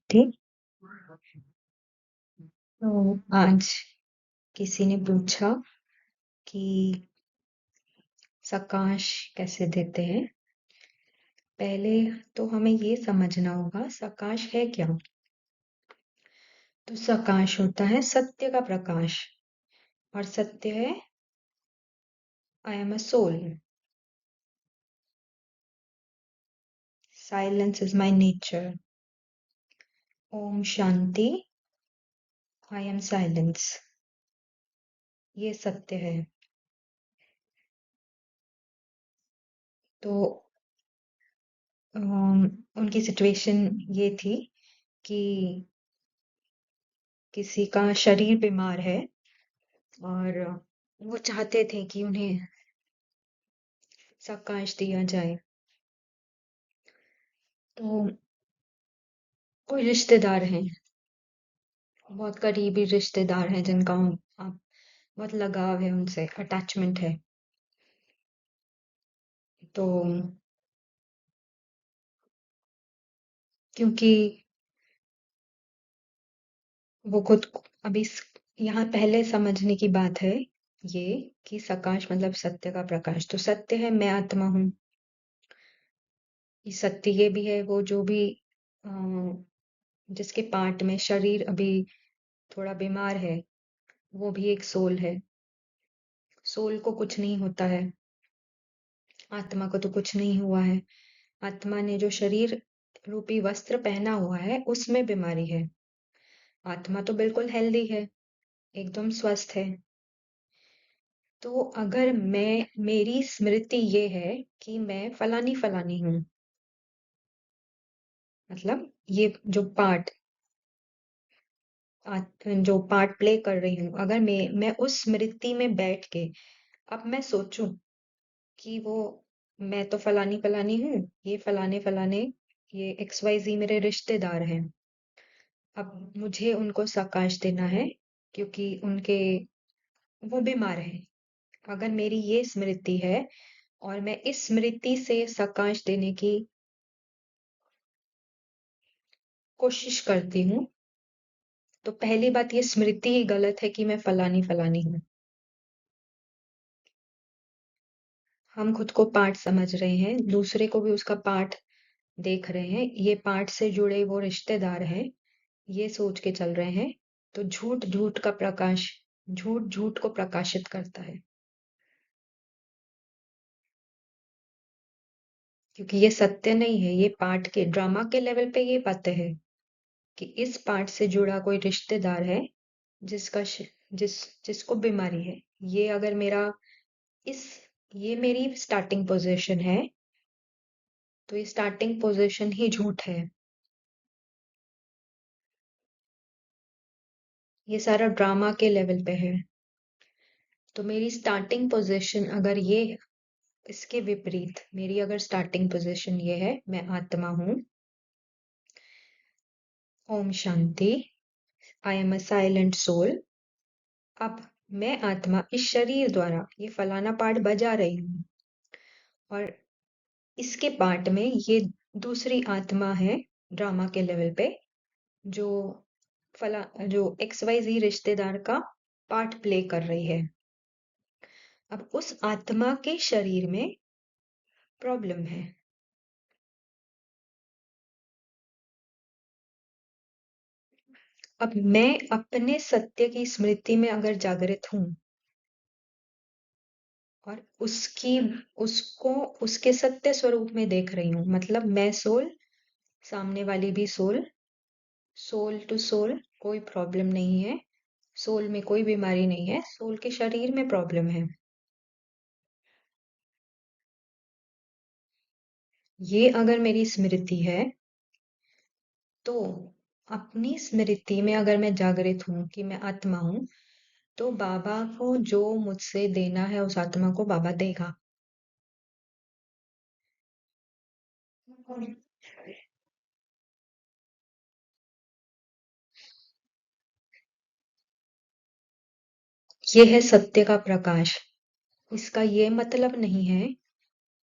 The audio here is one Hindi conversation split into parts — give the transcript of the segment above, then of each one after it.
थी। तो आज किसी ने पूछा कि साकाश कैसे देते हैं। पहले तो हमें ये समझना होगा साकाश है क्या। तो साकाश होता है सत्य का प्रकाश, और सत्य है I am a soul, silence is my nature, Om Shanti, I am silence, ये सत्य है। तो उनकी सिचुएशन ये थी कि किसी का शरीर बीमार है और वो चाहते थे कि उन्हें साकाश दिया जाए। तो कोई रिश्तेदार हैं, बहुत करीबी रिश्तेदार हैं जिनका आप बहुत लगाव है, उनसे अटैचमेंट है। तो क्योंकि वो खुद अभी यहाँ पहले समझने की बात है ये कि सकाश मतलब सत्य का प्रकाश। तो सत्य है मैं आत्मा हूँ, ये सत्य ये भी है वो जो भी अ, जिसके पार्ट में शरीर अभी थोड़ा बीमार है, वो भी एक सोल है। सोल को कुछ नहीं होता है, आत्मा को तो कुछ नहीं हुआ है। आत्मा ने जो शरीर रूपी वस्त्र पहना हुआ है उसमें बीमारी है। आत्मा तो बिल्कुल हेल्दी है, एकदम स्वस्थ है। तो अगर मेरी स्मृति ये है कि मैं फलानी फलानी हूँ, मतलब ये जो पार्ट प्ले कर रही हूँ, अगर मैं उस स्मृति में बैठ के अब मैं सोचूं कि वो मैं तो फलानी फलानी हूँ, ये फलाने फलाने, ये XYZ मेरे रिश्तेदार हैं, अब मुझे उनको साकाश देना है क्योंकि वो बीमार है। अगर मेरी ये स्मृति है और मैं इस स्मृति से साकाश देने की कोशिश करती हूँ, तो पहली बात ये स्मृति ही गलत है कि मैं फलानी फलानी हूँ। हम खुद को पार्ट समझ रहे हैं, दूसरे को भी उसका पार्ट देख रहे हैं, ये पार्ट से जुड़े वो रिश्तेदार हैं, ये सोच के चल रहे हैं। तो झूठ झूठ का प्रकाश, झूठ झूठ को प्रकाशित करता है, क्योंकि ये सत्य नहीं है। ये पार्ट के ड्रामा के लेवल पे ये बातें है कि इस पार्ट से जुड़ा कोई रिश्तेदार है जिसका जिसको बीमारी है। ये अगर इस ये मेरी स्टार्टिंग पोजीशन है, तो ये स्टार्टिंग पोजीशन ही झूठ है। ये सारा ड्रामा के लेवल पे है। तो मेरी स्टार्टिंग पोजीशन अगर ये है, इसके विपरीत मेरी अगर स्टार्टिंग पोजीशन ये है मैं आत्मा हूँ, ओम शांति, I am a silent soul. अब मैं आत्मा इस शरीर द्वारा ये फलाना पार्ट बजा रही हूँ, और इसके पार्ट में ये दूसरी आत्मा है ड्रामा के लेवल पे, जो जो XYZ रिश्तेदार का पार्ट प्ले कर रही है। अब उस आत्मा के शरीर में प्रॉब्लम है। अब मैं अपने सत्य की स्मृति में अगर जागृत हूँ और उसको उसके सत्य स्वरूप में देख रही हूँ, मतलब मैं सोल, सामने वाली भी सोल, सोल टू सोल, कोई प्रॉब्लम नहीं है। सोल में कोई बीमारी नहीं है, सोल के शरीर में प्रॉब्लम है। ये अगर मेरी स्मृति है, तो अपनी स्मृति में अगर मैं जागृत हूँ कि मैं आत्मा हूँ, तो बाबा को जो मुझसे देना है उस आत्मा को बाबा देगा। ये है सत्य का प्रकाश। इसका ये मतलब नहीं है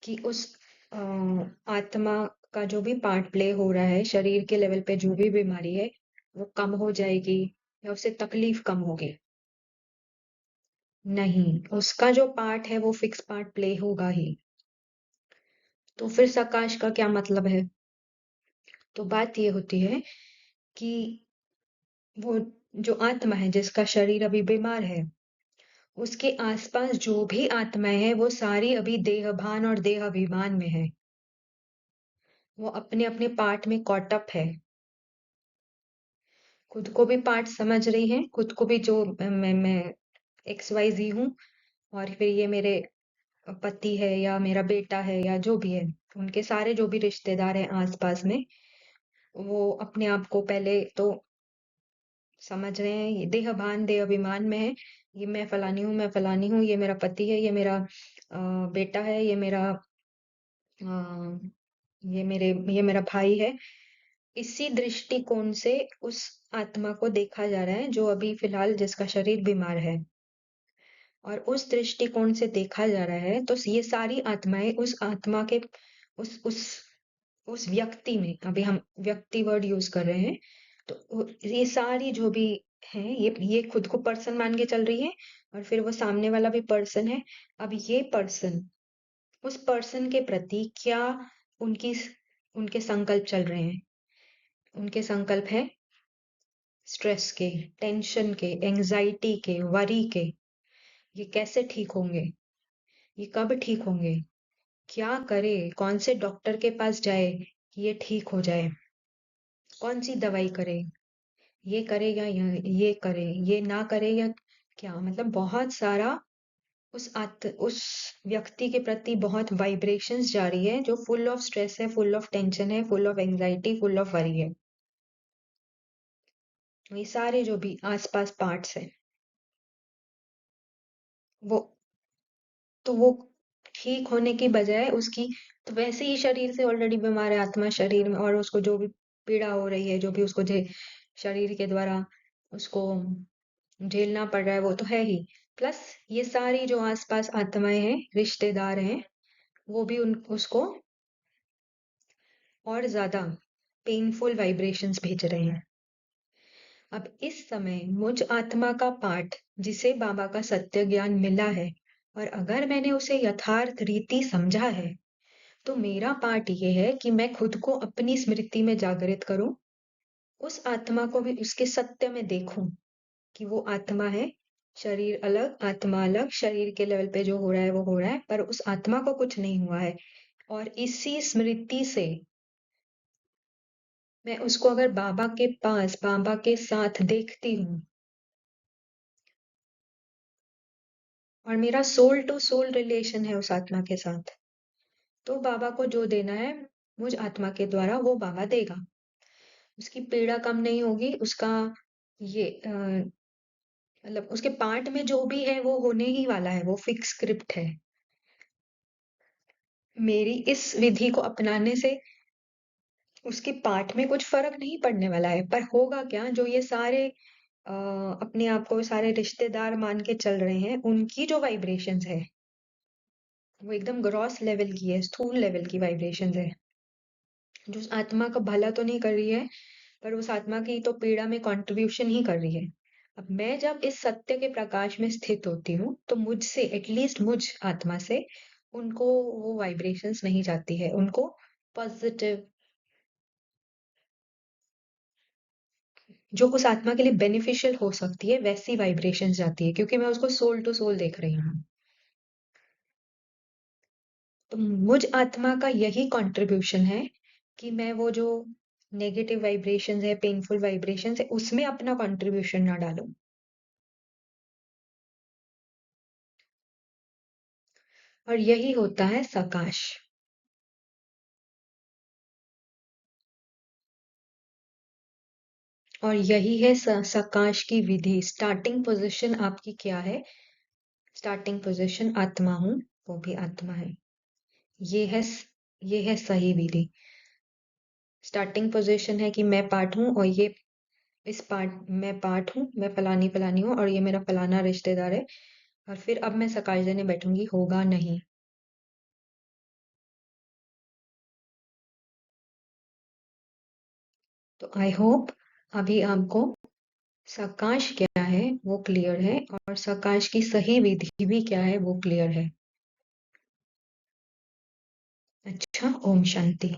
कि उस आत्मा का जो भी पार्ट प्ले हो रहा है, शरीर के लेवल पे जो भी बीमारी है, वो कम हो जाएगी या उससे तकलीफ कम होगी? नहीं, उसका जो पार्ट है वो फिक्स पार्ट प्ले होगा ही। तो फिर सकाश का क्या मतलब है? तो बात ये होती है कि वो जो आत्मा है जिसका शरीर अभी बीमार है, उसके आसपास जो भी आत्माएं हैं वो सारी अभी देहभान और देहाभिमान में है। वो अपने अपने पार्ट में कॉट अप है। खुद को भी पार्ट समझ रही है, खुद को भी जो मैं एक्स वाई जी हूँ, और फिर ये मेरे पति है या मेरा बेटा है या जो भी है, उनके सारे जो भी रिश्तेदार हैं आसपास में, वो अपने आप को पहले तो समझ रहे हैं, ये देहभान देह अभिमान में है। ये मैं फलानी हूँ, मैं फलानी हूँ, ये मेरा पति है, ये मेरा बेटा है, ये मेरा अ, ये मेरा भाई है। इसी दृष्टिकोण से उस आत्मा को देखा जा रहा है जो अभी फिलहाल जिसका शरीर बीमार है, और उस दृष्टिकोण से देखा जा रहा है तो ये सारी आत्माएं उस आत्मा के उस उस उस व्यक्ति में, अभी हम व्यक्ति वर्ड यूज कर रहे हैं, तो ये सारी जो भी है, ये खुद को पर्सन मान के चल रही है, और फिर वो सामने वाला भी पर्सन है। अब ये पर्सन, उस पर्सन के प्रति क्या उनकी उनके संकल्प चल रहे हैं? उनके संकल्प है स्ट्रेस के, टेंशन के, एंजाइटी के, वरी के। ये कैसे ठीक होंगे? ये कब ठीक होंगे? क्या करे? कौन से डॉक्टर के पास जाए कि ये ठीक हो जाए? कौन सी दवाई करे? ये करे या ये करे, ये ना करे या क्या? मतलब बहुत सारा उस व्यक्ति के प्रति बहुत वाइब्रेशंस जा रही है जो फुल ऑफ स्ट्रेस है, फुल ऑफ टेंशन है, full of anxiety, full of worry है। ये सारे जो भी आसपास पार्ट्स है, वो तो वो ठीक होने की बजाय उसकी, तो वैसे ही शरीर से ऑलरेडी बीमार है आत्मा शरीर में, और उसको जो भी पीड़ा हो रही है, जो भी उसको शरीर के द्वारा उसको झेलना पड़ रहा है, वो तो है ही। प्लस ये सारी जो आसपास आत्माएं हैं, रिश्तेदार हैं, वो भी उसको और ज्यादा पेनफुल वाइब्रेशंस भेज रहे हैं। अब इस समय मुझ आत्मा का पाठ, जिसे बाबा का सत्य ज्ञान मिला है, और अगर मैंने उसे यथार्थ रीति समझा है, तो मेरा पार्ट ये है कि मैं खुद को अपनी स्मृति में जागृत करूं, उस आत्मा को भी उसके सत्य में देखूं कि वो आत्मा है, शरीर अलग, आत्मा अलग, शरीर के लेवल पे जो हो रहा है वो हो रहा है, पर उस आत्मा को कुछ नहीं हुआ है। और इसी स्मृति से मैं उसको अगर बाबा के पास, बाबा के साथ देखती हूँ, और मेरा सोल टू सोल रिलेशन है उस आत्मा के साथ, तो बाबा को जो देना है मुझ आत्मा के द्वारा वो बाबा देगा। उसकी पीड़ा कम नहीं होगी, उसका ये मतलब उसके पार्ट में जो भी है वो होने ही वाला है, वो फिक्स स्क्रिप्ट है। मेरी इस विधि को अपनाने से उसके पार्ट में कुछ फर्क नहीं पड़ने वाला है, पर होगा क्या, जो ये सारे अपने आप को सारे रिश्तेदार मान के चल रहे हैं, उनकी जो वाइब्रेशंस है वो एकदम ग्रॉस लेवल की है, स्थूल लेवल की वाइब्रेशंस है, जो उस आत्मा का भला तो नहीं कर रही है, पर उस आत्मा की तो पीड़ा में कंट्रीब्यूशन ही कर रही है। अब मैं जब इस सत्य के प्रकाश में स्थित होती हूँ, तो मुझसे, एटलीस्ट मुझ आत्मा से, उनको वो वाइब्रेशंस नहीं जाती है, उनको पॉजिटिव, जो उस आत्मा के लिए बेनिफिशियल हो सकती है, वैसी वाइब्रेशंस जाती है, क्योंकि मैं उसको सोल टू सोल देख रही हूँ। तो मुझ आत्मा का यही कंट्रीब्यूशन है कि मैं वो जो नेगेटिव वाइब्रेशंस है, पेनफुल वाइब्रेशंस है, उसमें अपना कंट्रीब्यूशन ना डालूं। और यही होता है सकाश। और यही है सकाश की विधि। स्टार्टिंग पोजीशन आपकी क्या है? स्टार्टिंग पोजीशन आत्मा हूं, वो भी आत्मा है। ये है ये है सही विधि। स्टार्टिंग पोजीशन है कि मैं पार्ट हूँ, और ये इस पार्ट मैं पार्ट हूँ, मैं फलानी फलानी हूँ, और ये मेरा फलाना रिश्तेदार है। और फिर अब मैं सकाश देने बैठूंगी, होगा नहीं। आई होप अभी आपको सकाश क्या है वो क्लियर है और सकाश की सही विधि भी क्या है वो क्लियर है। अच्छा, ओम शांति।